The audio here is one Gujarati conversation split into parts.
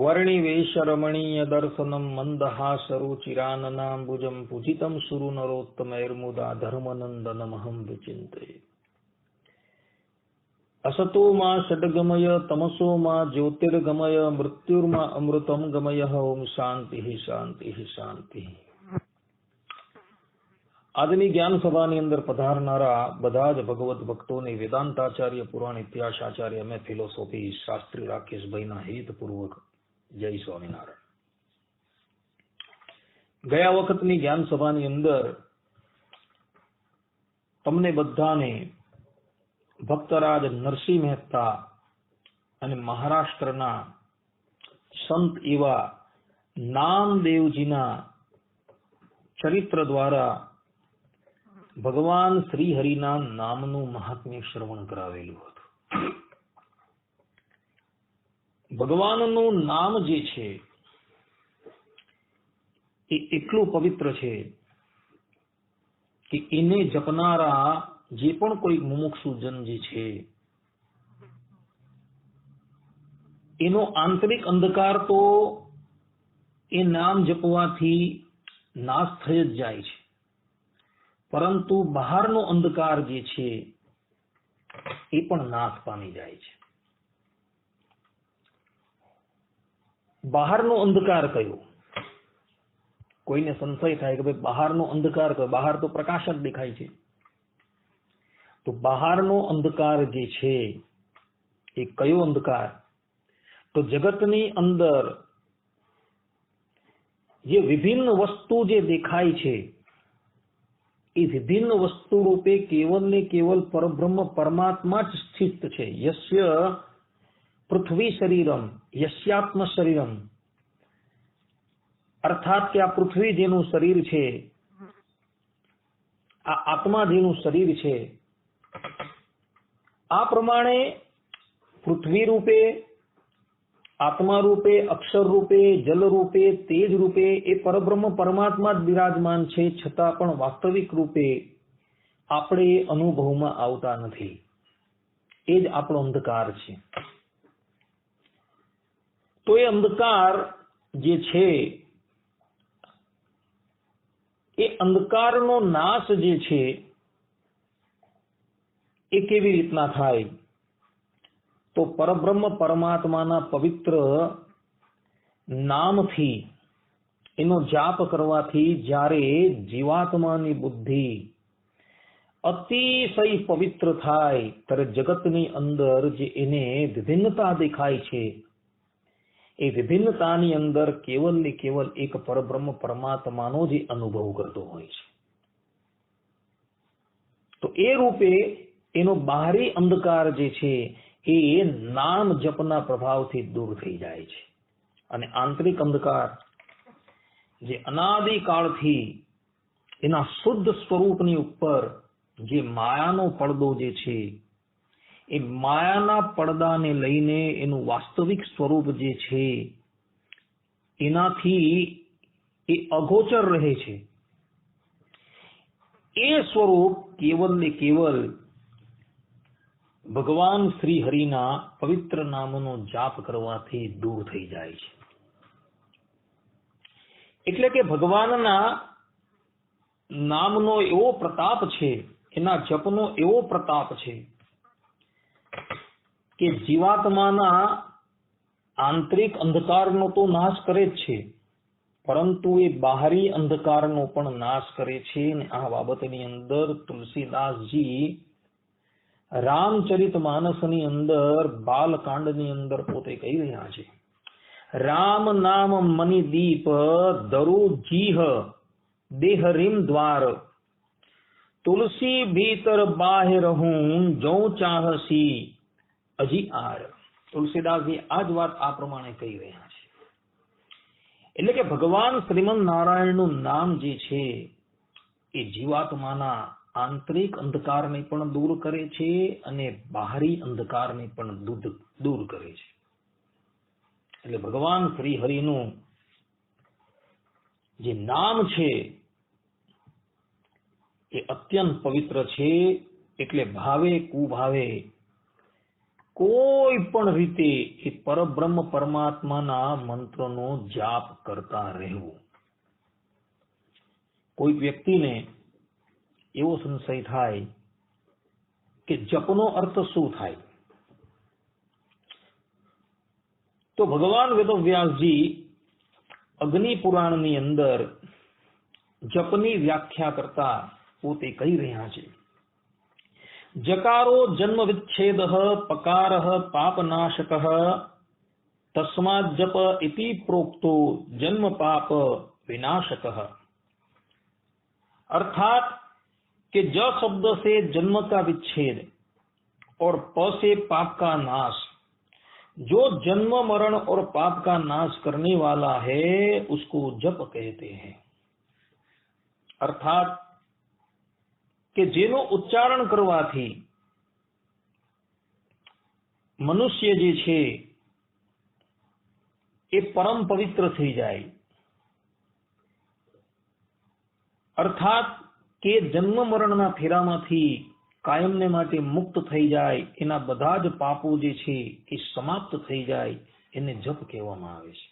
वर्णिवेशरमणीय दर्शनम मंदहासरुचिराननाम्बुजं पूजितं सुरनरोत्तमैर्मुदा धर्मनंदनमहं विचिन्तये। असतो मा षड्गमय तमसो मा ज्योतिर्गमय मृत्युर्मा अमृतं गमय। ओम शांति शांति शांति। આજની જ્ઞાન સભાની અંદર પધારનારા બધા જ ભગવત ભક્તોને વેદાંતાચાર્ય પુરાણ ઇતિહાસ આચાર્ય અમે ફિલોસોફી શાસ્ત્રી રાકેશભાઈના હિતપૂર્વક જય સ્વામિનારાયણ। ગયા વખતની જ્ઞાન સભાની અંદર તમને બધાને ભક્તરાજ નરસિંહ મહેતા અને મહારાષ્ટ્રના સંત એવા નામદેવજીના ચરિત્ર દ્વારા ભગવાન શ્રી હરિના નામનું મહાત્મ્ય શ્રવણ કરાવેલું હતું। ભગવાનનું નામ જે છે એ એટલું પવિત્ર છે કે એને જપનારા જે પણ કોઈ મુમુક્ષુ જન જે છે એનો આંતરિક અંધકાર તો એ નામ જપવાથી નાશ થઈ જ જાય છે, પરંતુ બહારનો અંધકાર જે છે એ પણ નાશ પામી જાય છે। બહારનો અંધકાર કયો? કોઈને સંશય થાય કે ભાઈ બહારનો અંધકાર કયો? બહાર તો પ્રકાશ જ દેખાય છે। તો બહારનો અંધકાર જે છે એ કયો અંધકાર? તો જગતની અંદર જે વિભિન્ન વસ્તુ જે દેખાય છે એ વિભિન્ન વસ્તુ રૂપે કેવલ ને કેવલ પરબ્રહ્મ પરમાત્મા જ સ્થિત છે। યસ્ય પૃથ્વી શરીરમ યસ્યાત્મ શરીરમ, અર્થાત કે આ પૃથ્વી જેનું શરીર છે, આ આત્મા જેનું શરીર છે, આ પ્રમાણે પૃથ્વી રૂપે, આત્મા રૂપે, અક્ષર રૂપે, જલ રૂપે, તેજ રૂપે એ પરબ્રહ્મ પરમાત્મા જ બિરાજમાન છે, છતાં પણ વાસ્તવિક રૂપે આપણે અનુભવમાં આવતા નથી। એ જ આપણો અંધકાર છે। તો એ અંધકાર જે છે એ અંધકારનો નાશ જે છે એ કેવી રીતના થાય? તો પરબ્રહ્મ પરમાત્માના પવિત્ર નામથી, એનો જાપ કરવાથી જ્યારે જીવાત્માની બુદ્ધિ અતિશય પવિત્ર થાય ત્યારે જગતની અંદર જે એને વિભિન્નતા દેખાય છે એ વિભિન્નતાની અંદર કેવલ ને કેવલ એક પરબ્રહ્મ પરમાત્માનો જે અનુભવ કરતો હોય છે। તો એ રૂપે એનો બાહરી અંધકાર જે છે એ નામ જપના પ્રભાવથી દૂર થઈ જાય છે, અને આંતરિક અંધકાર જે અનાદિકાળથી એના શુદ્ધ સ્વરૂપની ઉપર જે માયાનો પડદો જે છે એ માયાના પડદાને લઈને એનું વાસ્તવિક સ્વરૂપ જે છે એનાથી એ અગોચર રહે છે। એ સ્વરૂપ કેવલ ને કેવલ ભગવાન શ્રી હરિના પવિત્ર નામનો જાપ કરવાથી દૂર થઈ જાય છે। એટલે કે ભગવાનના નામનો એવો પ્રતાપ છે, એના જપનો એવો પ્રતાપ છે કે જીવાત્માના આંતરિક અંધકારનો તો નાશ કરે જ છે, પરંતુ એ બાહરી અંધકારનો પણ નાશ કરે છે। અને આ બાબતની અંદર તુલસીદાસજી રામચરિત માનસની અંદર બાલકાંડની અંદર પોતે કહી રહ્યા છે, રામ નામ મની દીપ ધરુ જીહ દેહરીમ દ્વાર, તુલસી ભીતર બાહેર હું જો ચાહસી અજી આર। તુલસીદાસજી આ જ વાત આ પ્રમાણે કહી રહ્યા છે। એટલે કે ભગવાન શ્રીમન નારાયણનું નામ જે છે એ જીવાત્માના આંતરિક અંધકારને પણ દૂર કરે છે અને બાહરી અંધકારને પણ દૂર કરે છે। એટલે ભગવાન શ્રી હરિનું જે નામ છે એ અત્યંત પવિત્ર છે। એટલે ભાવે કોઈ પણ રીતે એ પરબ્રહ્મ પરમાત્માના મંત્રનો જાપ કરતા રહેવું. કોઈક વ્યક્તિને એવો સંશય થાય કે જપનો અર્થ શું થાય, તો ભગવાન વેદવ્યાસજી અગ્નિ પુરાણની અંદર જપની વ્યાખ્યા કરતા પોતે કહી રહ્યા છે, જકારો જન્મ વિચ્છેદ પકાર પાપનાશક તસ્માદ જપ इति प्रोक्तो जन्म पाप विनाशक. अर्थात कि ज शब्द से जन्म का विच्छेद और प से पाप का नाश, जो जन्म मरण और पाप का नाश करने वाला है उसको जप कहते हैं. अर्थात કે જેનો ઉચ્ચારણ કરવાથી મનુષ્ય જે છે એ પરમ પવિત્ર થઈ જાય, અર્થાત કે જન્મ મરણના ફેરામાંથી કાયમને માટે મુક્ત થઈ જાય, એના બધા જ પાપો જે છે એ સમાપ્ત થઈ જાય, એને જપ કહેવામાં આવે છે.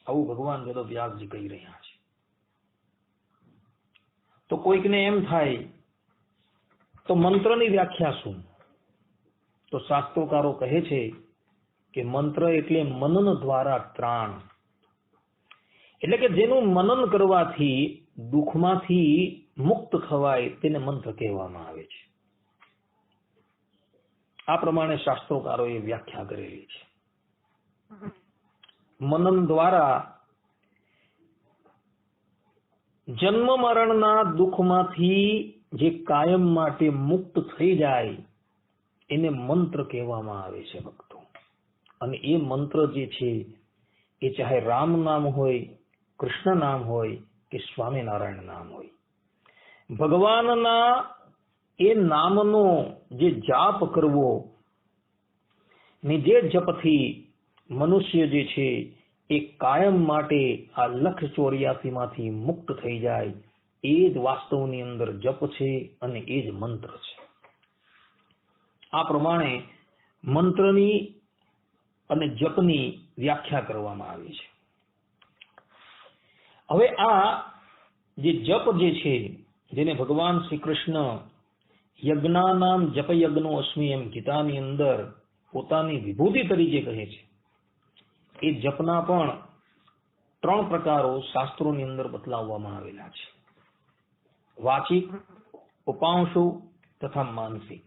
આવું ભગવાન વેદવ્યાસજી કહી રહ્યા છે. તો કોઈકને એમ થાય તો મંત્રની વ્યાખ્યા શું? તો શાસ્ત્રોકારો કહે છે કે મંત્ર એટલે મનન દ્વારા ત્રાણ, એટલે કે જેનું મનન કરવાથી દુઃખમાંથી મુક્ત થવાય તેને મંત્ર કહેવામાં આવે છે. આ પ્રમાણે શાસ્ત્રોકારોએ વ્યાખ્યા કરેલી છે. મનન દ્વારા જન્મ મરણના દુઃખમાંથી જે કાયમ માટે મુક્ત થઈ જાય એને મંત્ર કહેવામાં આવે છે ભક્તો. અને એ મંત્ર જે છે એ ચાહે રામ નામ હોય, કૃષ્ણ નામ હોય કે સ્વામિનારાયણ નામ હોય, ભગવાનના એ નામનો જે જાપ કરવો ને જે જપથી મનુષ્ય જે છે એ કાયમ માટે આ 184 માંથી મુક્ત થઈ જાય, એ જ વાસ્તવની અંદર જપ છે અને એ જ મંત્ર છે. આ પ્રમાણે મંત્રની અને જપની વ્યાખ્યા કરવામાં આવી છે. હવે આ જે જપ જે છે, જેને ભગવાન શ્રી કૃષ્ણ યજ્ઞાનામ જપ યજ્ઞો અસ્મિ એમ ગીતાની અંદર પોતાની વિભૂતિ તરીકે કહે છે, એ જપના પણ 3 પ્રકારો શાસ્ત્રોની અંદર બતલાવવામાં આવેલા છે: વાચિક, ઉપાંશુ તથા માનસિક.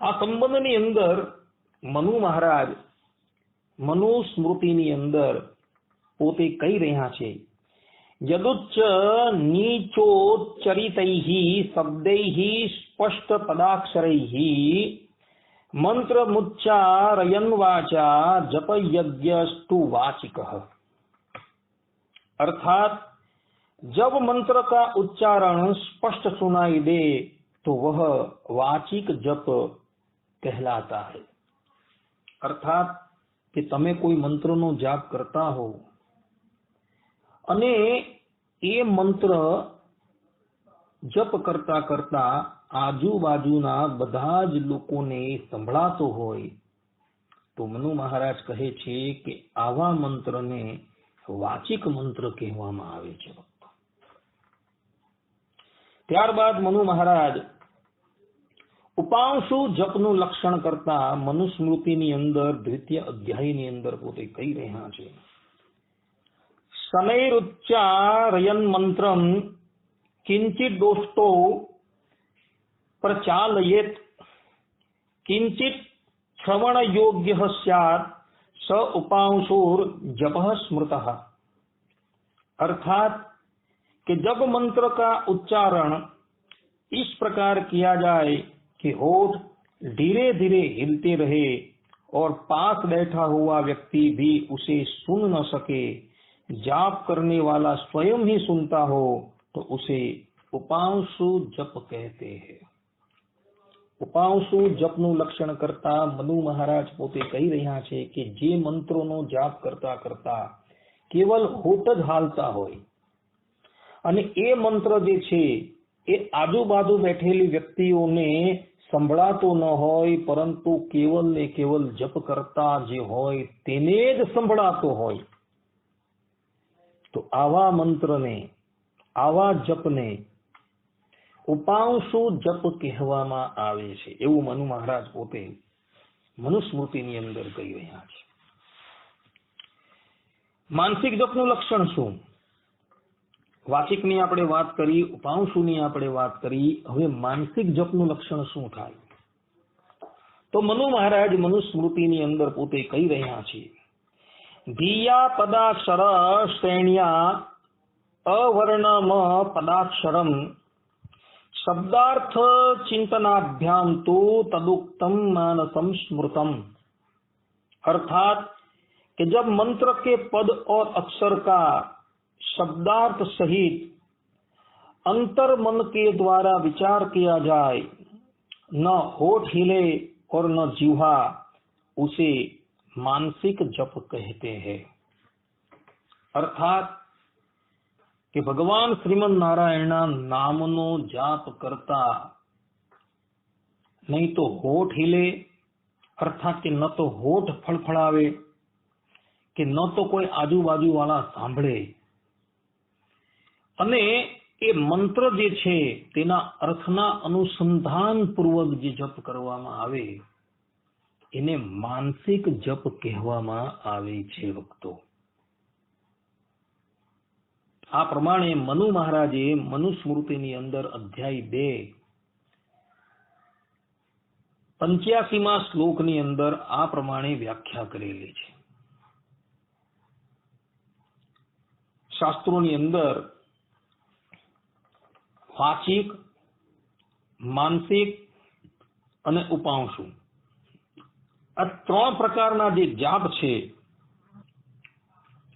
આ સંબંધની અંદર મનુ મહારાજ મનુસ્મૃતિની અંદર પોતે કહી રહ્યા છે, યદુચ્ચ નીચોચ્ચરિતૈઃ શબ્દૈઃ સ્પષ્ટ પદાક્ષરૈઃ મંત્રમુચ્ચારયન વાચા જપ यज्ञस्तु वाचिकः. अर्थात जब मंत्र का उच्चारण स्पष्ट सुनाई दे तो वह वाचिक जप कहलाता है. अर्थात कि તમે કોઈ મંત્રનો જાપ કરતા હો અને એ મંત્ર જપ કરતા કરતા આજુબાજુના બધા જ લોકોને સંભળાતો હોય તો મનુ મહારાજ કહે છે કે આવા મંત્રને વાચિક મંત્ર કહેવામાં આવે છે. ત્યારબાદ મનુ મહારાજ ઉપાંશુ જપનું લક્ષણ કરતા મનુસ્મૃતિની અંદર 2ય અધ્યાયની અંદર પોતે કહી રહ્યા છે, શનૈરુચ્ચારયન મંત્રમ કિંચિત દોષતો પ્રચાલયેત કિંચિત श्रवण योग्य स्यात् स उपांशुर जपः स्मृतः. अर्थात कि जब मंत्र का उच्चारण इस प्रकार किया जाए कि होठ धीरे धीरे हिलते रहे और पास बैठा हुआ व्यक्ति भी उसे सुन न सके, जाप करने वाला स्वयं ही सुनता हो, तो उसे उपांशु जप कहते हैं. ઉપાંશુ જપનું લક્ષણ કરતા મનુ મહારાજ પોતે કહી રહ્યા છે કે જે મંત્રોનો જાપ કરતા કરતા કેવલ હોઠ જ હાલતા હોય અને એ મંત્ર જે છે એ આજુબાજુ બેઠેલી વ્યક્તિઓને સંભળાતો ન હોય પરંતુ કેવલ ને કેવલ જપ કરતા જે હોય તેને જ સંભળાતો હોય, તો આવા મંત્રને, આવા જપને ઉપાંશુ જપ કહેવામાં આવે છે, એવું મનુ મહારાજ પોતે મનુસ્મૃતિની અંદર કહી રહ્યા છે. માનસિક જપનું લક્ષણ શું? વાચિકની આપણે વાત કરી, ઉપાંશુની આપણે વાત કરી, હવે માનસિક જપનું લક્ષણ શું થાય? તો મનુ મહારાજ મનુસ્મૃતિની અંદર પોતે કહી રહ્યા છે, ધીયા પદાક્ષર શ્રેણ્યા અવર્ણમ પદાક્ષરમ शब्दार्थ चिंतनाभ्याम तो तदुक्तम मानसम स्मृतम. अर्थात कि जब मंत्र के पद और अक्षर का शब्दार्थ सहित अंतर मन के द्वारा विचार किया जाए, न होठ हिले और न जीवा, उसे मानसिक जप कहते हैं. अर्थात कि भगवान श्रीमन नारायण नामनो जाप करता नहीं तो होठ हिले, अर्थात कि न तो होठ फड़फड़ावे कि न तो कोई आजूबाजू वाला सांभळे, अने ए मंत्र जे छे तेना अर्थना अनुसंधान पूर्वक जे जप करवामां आवे एने मानसिक जप कहेवामां आवे छे. भक्तो, आ प्रमाणे मनु महाराजे मनुस्मृतिनी अंदर अध्याय 2 85 श्लोकनी अंदर आ प्रमाणे व्याख्या करेली छे. शास्त्रोनी अंदर वाचिक, मानसिक अने उपांशु आ 3 प्रकारना जे जाप छे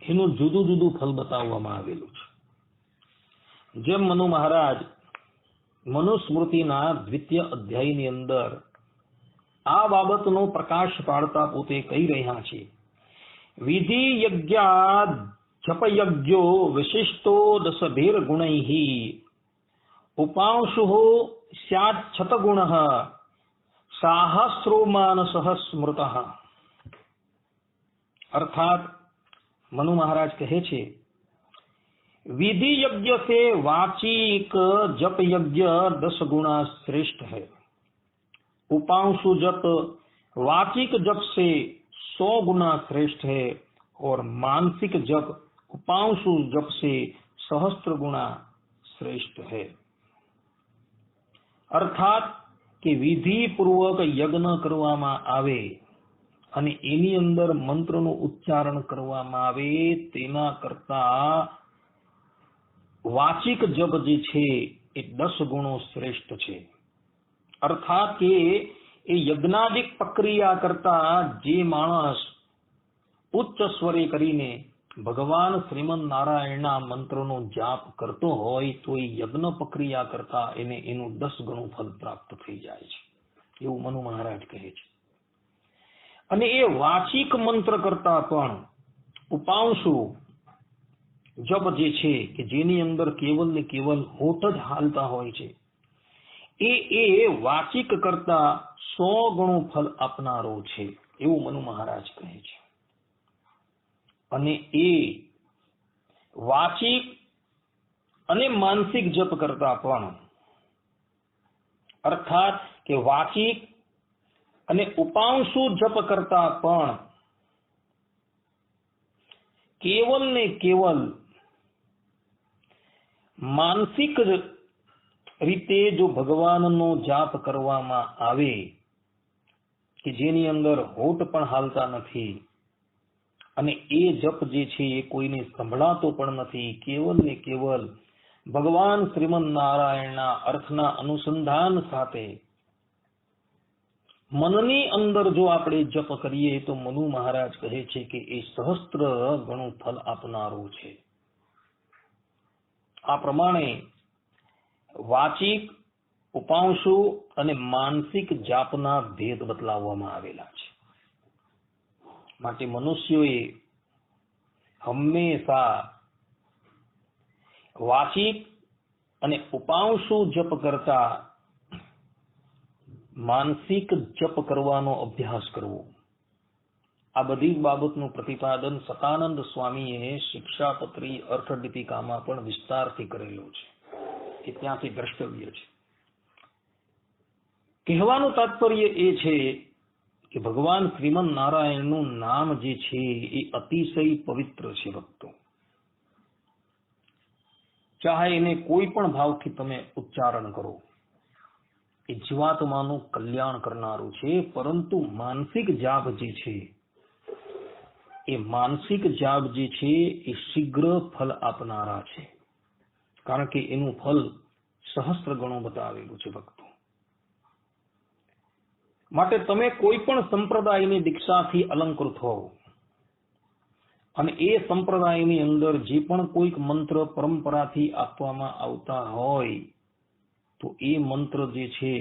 एनुं जुदुं जुदुं फल बताववामां आवेलुं छे. जेम मनु महाराज मनुस्मृतिना 2ય अध्यायनी अंदर आ बाबतनो प्रकाश पाडता पोते कही रह्या छे, विधि यज्ञा जप यज्ञो विशिष्टो 10 गुणैः उपांशुः स्यात् शतगुणः सहस्रो मानसः स्मृतः. अर्थात मनु महाराज कहे छे, विधि यज्ञ से वाचिक जप यज्ञ 10 गुना श्रेष्ठ है. उपांशु जप वाचिक जप से 100 गुना श्रेष्ठ है और मानसिक जप उपांशु जप से सहस्त्र गुना श्रेष्ठ है. अर्थात कि विधि पूर्वक यज्ञ करवामां आवे અને એની અંદર મંત્રનું ઉચ્ચારણ કરવામાં આવે તેના કરતા વાચિક જપ જે છે એ 10 ગુણો શ્રેષ્ઠ છે. અર્થાત કે એ યજ્ઞાદિક પ્રક્રિયા કરતા જે માણસ ઉચ્ચ સ્વરે કરીને ભગવાન શ્રીમન નારાયણના મંત્રનો જાપ કરતો હોય તો એ યજ્ઞ પ્રક્રિયા કરતા એને એનું 10 ગણું ફલ પ્રાપ્ત થઈ જાય છે, એવું મનુ મહારાજ કહે છે. અને એ વાચિક મંત્ર કરતા પણ ઉપાંશુ જપ જે છે કે જેની અંદર કેવલ ને કેવલ હોઠ જ હાલતા હોય છે એ વાચિક કરતા 100 ગણું ફલ આપનારો છે, એવું મનુ મહારાજ કહે છે. અને એ વાચિક અને માનસિક જપ કરતા પણ, અર્થાત કે વાચિક અને ઉપાંશુ જપ કરતા પણ કેવલ ને કેવલ માનસિક રીતે જો ભગવાનનો જાપ કરવામાં આવે કે જેની અંદર હોઠ પણ હાલતા નથી અને એ જપ જે છે એ કોઈને સંભળાતો પણ નથી, કેવલ ને કેવલ ભગવાન શ્રીમન નારાયણના અર્થના અનુસંધાન સાથે मननी अंदर जो आपणे जप करिए तो मनु महाराज कहे छे कि ए सहस्त्र गणु फल आपनारो छे. आ प्रमाणे वाचिक, उपांशु अने मानसिक जापना भेद बतलाववामां आवेला छे. माटे मनुष्योए हमेशा वाचिक अने उपांशु जप करता માનસિક જપ કરવાનો અભ્યાસ કરવો. આ બધી બાબતનું પ્રતિપાદન સતાનંદ સ્વામીએ શિક્ષાપત્રી અર્થદીપિકામાં પણ વિસ્તારથી કરેલું છે. એ ત્યાંથી દ્રષ્ટવ્ય છે. કહેવાનું તાત્પર્ય એ છે કે ભગવાન શ્રીમન નારાયણનું નામ જે છે એ અતિશય પવિત્ર છે ભક્તો. ચાહે એને કોઈ પણ ભાવથી તમે ઉચ્ચારણ કરો, એ જીવાત્માનું કલ્યાણ કરનારું છે. પરંતુ માનસિક જાપ જે છે, એ માનસિક જાપ જે છે એ શીઘ્ર ફલ આપનારા છે. કારણ કે એનું ફલ સહસ્ત્ર ગણું બતાવેલું છે ભક્તો. માટે તમે કોઈ પણ સંપ્રદાયની દીક્ષાથી અલંકૃત હો અને એ સંપ્રદાયની અંદર જે પણ કોઈક મંત્ર પરંપરાથી આપવામાં આવતા હોય, તો એ મંત્ર જે છે,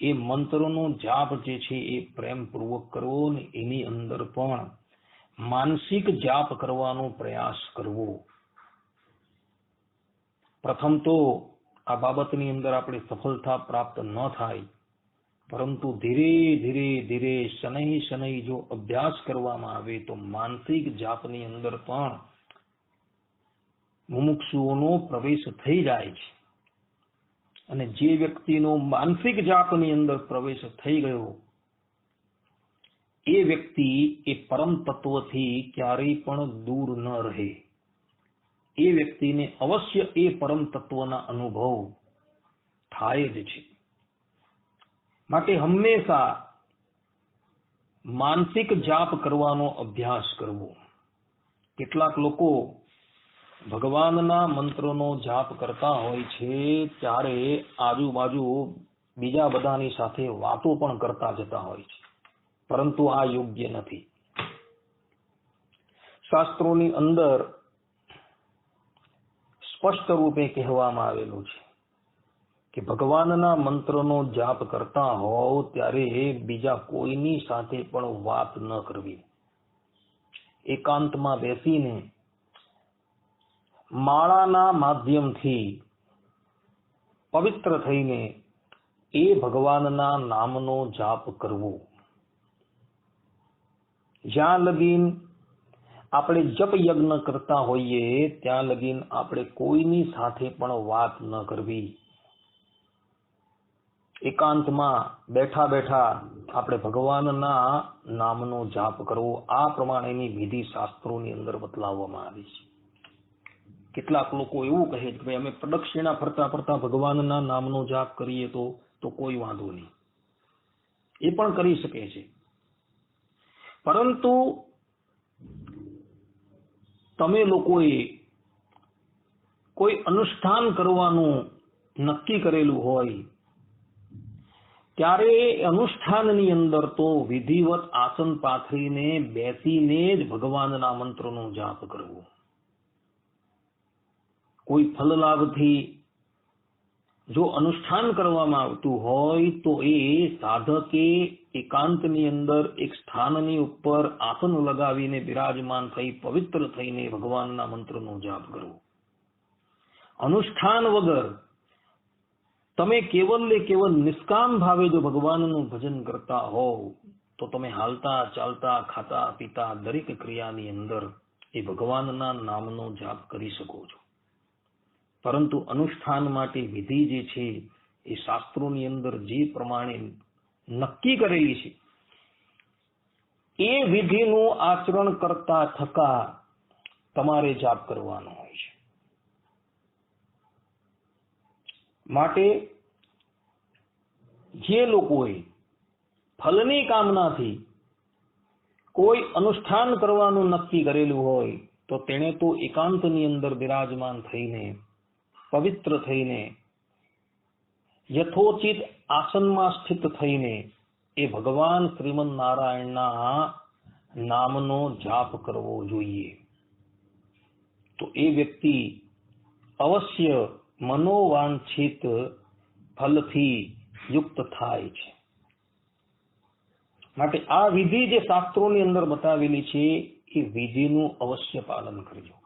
એ મંત્રનો જાપ જે છે એ પ્રેમપૂર્વક કરવો ને એની અંદર પણ માનસિક જાપ કરવાનો પ્રયાસ કરવો. પ્રથમ તો આ બાબતની અંદર આપણે સફળતા પ્રાપ્ત ન થાય, પરંતુ ધીરે ધીરે ધીરે શનૈ શનૈ જો અભ્યાસ કરવામાં આવે તો માનસિક જાપની અંદર પણ મુમુક્ષુઓનો પ્રવેશ થઈ જાય છે. અને જે વ્યક્તિનો માનસિક જાપની અંદર પ્રવેશ થઈ ગયો, એ વ્યક્તિ એ પરમ તત્વથી ક્યારેય પણ દૂર ન રહે. એ વ્યક્તિને અવશ્ય એ પરમ તત્વના અનુભવ થાય જ છે. માટે હંમેશા માનસિક જાપ કરવાનો અભ્યાસ કરવો. કેટલાક લોકો ભગવાનના મંત્રોનો જાપ કરતા હોય છે, ત્યારે આજુબાજુ બીજા બધાની સાથે વાતો પણ કરતા જતા હોય છે, પરંતુ આ યોગ્ય નથી. શાસ્ત્રોની અંદર સ્પષ્ટ રૂપે કહેવામાં આવેલું છે કે ભગવાનના મંત્રનો જાપ કરતા હોવ ત્યારે બીજા કોઈની સાથે પણ વાત ન કરવી. એકાંતમાં બેસીને માળાના માધ્યમથી પવિત્ર થઈને એ ભગવાનના નામનો જાપ કરવો. જ્યાં લગીન આપણે જપ યજ્ઞ કરતા હોઈએ ત્યાં લગીન આપણે કોઈની સાથે પણ વાત ન કરવી. એકાંતમાં બેઠા બેઠા આપણે ભગવાનના નામનો જાપ કરવો. આ પ્રમાણેની વિધિ શાસ્ત્રોની અંદર બતલાવવામાં આવી છે. કેટલાક લોકો એવું કહે કે ભાઈ અમે પ્રદક્ષિણા ફરતા ફરતા ભગવાનના નામનો જાપ કરીએ તો કોઈ વાંધો નહીં. એ પણ કરી શકે છે, પરંતુ તમે લોકોએ કોઈ અનુષ્ઠાન કરવાનું નક્કી કરેલું હોય ત્યારે અનુષ્ઠાનની અંદર તો વિધિવત આસન પાથરીને બેસીને જ ભગવાનના મંત્રનો જાપ કરવો. કોઈ ફલ લાભથી જો અનુષ્ઠાન કરવામાં આવતું હોય તો એ સાધકે એકાંતની અંદર એક સ્થાનની ઉપર આસન લગાવીને બિરાજમાન થઈ પવિત્ર થઈને ભગવાનના મંત્રનો જાપ કરવો. અનુષ્ઠાન વગર તમે કેવલ નિષ્કામ ભાવે જો ભગવાનનું ભજન કરતા હોવ તો તમે હાલતા ચાલતા ખાતા પીતા દરેક ક્રિયાની અંદર એ ભગવાનના નામનો જાપ કરી શકો છો. પરંતુ અનુષ્ઠાન માટે વિધિ જે છે એ શાસ્ત્રોની અંદર જે પ્રમાણે નક્કી કરેલી છે એ વિધિનું આચરણ કરતા થકા તમારે જાપ કરવાનો હોય છે. માટે જે લોકોએ ફલની કામનાથી કોઈ અનુષ્ઠાન કરવાનું નક્કી કરેલું હોય તો તેણે તો એકાંતની અંદર બિરાજમાન થઈને પવિત્ર થઈને યથોચિત આસનમાં સ્થિત થઈને એ ભગવાન શ્રીમન નારાયણના નામનો જાપ કરવો જોઈએ. તો એ વ્યક્તિ અવશ્ય મનોવાંછિત ફલથી યુક્ત થાય છે. માટે આ વિધિ જે શાસ્ત્રોની અંદર બતાવેલી છે એ વિધિનું અવશ્ય પાલન કરજો.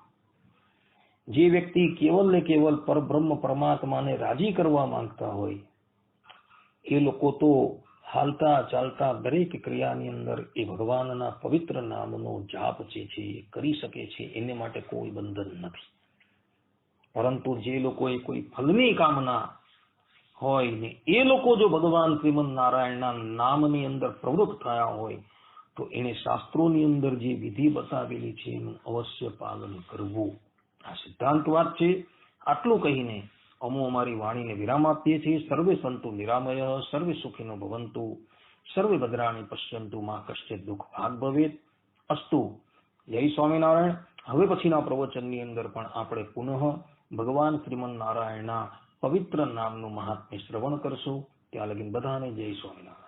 જે વ્યક્તિ કેવલ ને કેવલ પરબ્રહ્મ પરમાત્માને રાજી કરવા માંગતા હોય એ લોકો તો હાલતા ચાલતા દરેક ક્રિયાની અંદર એ ભગવાનના પવિત્ર નામનો જાપ જે છે એ કરી શકે છે, એને માટે કોઈ બંધન નથી. પરંતુ જે લોકોએ કોઈ ફલની કામના હોય ને એ લોકો જો ભગવાન શ્રીમદ નારાયણના નામની અંદર પ્રવૃત્ત થયા હોય તો એને શાસ્ત્રોની અંદર જે વિધિ બતાવેલી છે એનું અવશ્ય પાલન કરવું. આ સિદ્ધાંત વાત છે. આટલું કહીને અમો અમારી વાણીને વિરામ આપીએ છીએ. સર્વે સંતુ નિરામય, સર્વે સુખીનો ભવંતુ, સર્વે ભદ્રાણી પશ્યંતુ, માં કશ્ચિત દુઃખ ભાગ ભવેત. અસ્તુ. જય સ્વામિનારાયણ. હવે પછીના પ્રવચનની અંદર પણ આપણે પુનઃ ભગવાન શ્રીમદ નારાયણના પવિત્ર નામનું મહાત્મ્ય શ્રવણ કરશું. ત્યાં લગીન બધાને જય સ્વામિનારાયણ.